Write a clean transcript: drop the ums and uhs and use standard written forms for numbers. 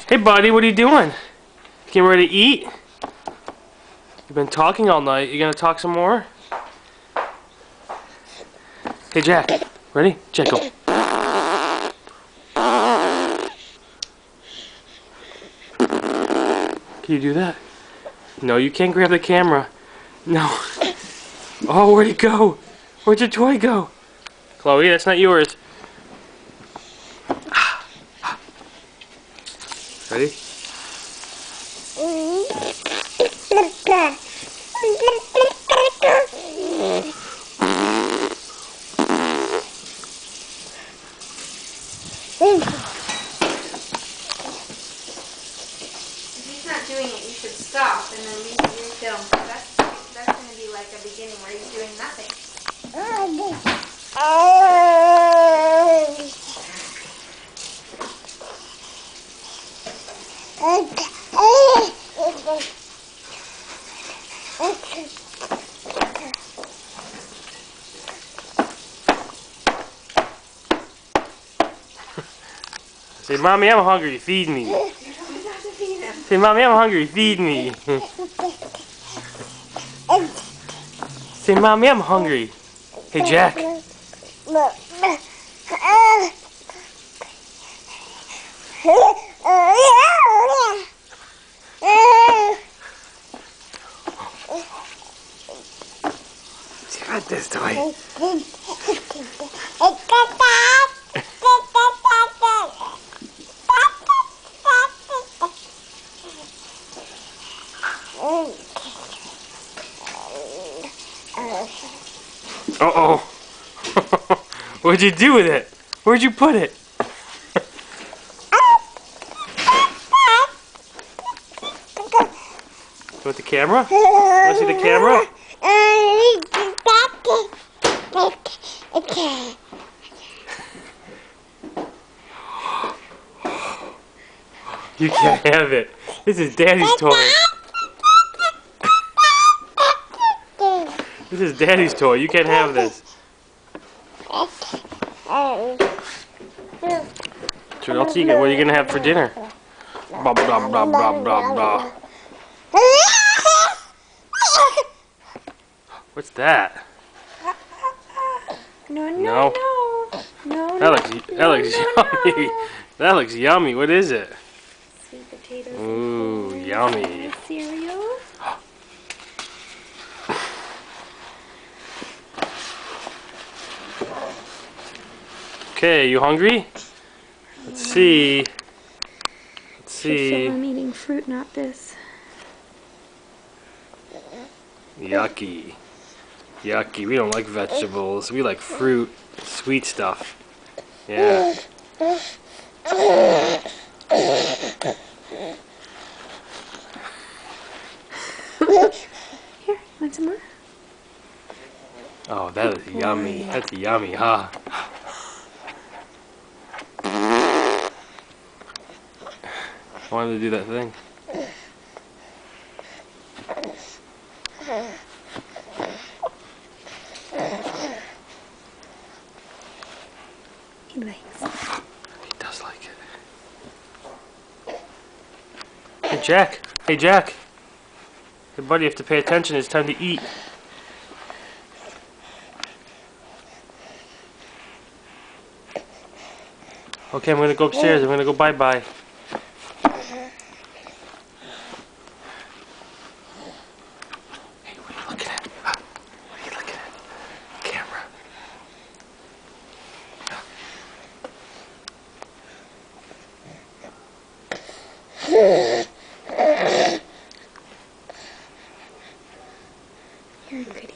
Hey buddy, what are you doing? Getting ready to eat? You've been talking all night. You gonna talk some more? Hey Jack, ready? Jack, go. Can you do that? No, you can't grab the camera. No. Oh, where'd it go? Where'd your toy go? Chloe, that's not yours. Ready? If he's not doing it, you should stop and then refilm. That's going to be like a beginning where he's doing nothing. Say, Mommy, I'm hungry. Feed me. You don't have to feed him. Say, Mommy, I'm hungry. Feed me. Say, Mommy, I'm hungry. Hey, Jack. She got this toy. Uh-oh. What'd you do with it? Where'd you put it? With the camera? Want to see the camera? You can't have it. This is Daddy's toy. This is Daddy's toy. You can't have this. So what else you get? What are you gonna have for dinner? Blah blah blah blah blah blah. What's that? No. That looks yummy. That looks yummy. What is it? Sweet potatoes. Ooh, yummy. Cereal. Okay, you hungry? Let's see. Let's see. I'm eating fruit, not this. Yucky. Yucky. We don't like vegetables. We like fruit, sweet stuff. Yeah. Here, want some more? Oh, that is yummy. That's yummy, huh? I wanted to do that thing. He likes. He does like it. Hey, Jack. Hey, Jack. Hey, buddy, you have to pay attention. It's time to eat. Okay, I'm going to go upstairs. I'm going to go bye-bye. Hey, what are you looking at? What are you looking at? Camera. You're a goodie.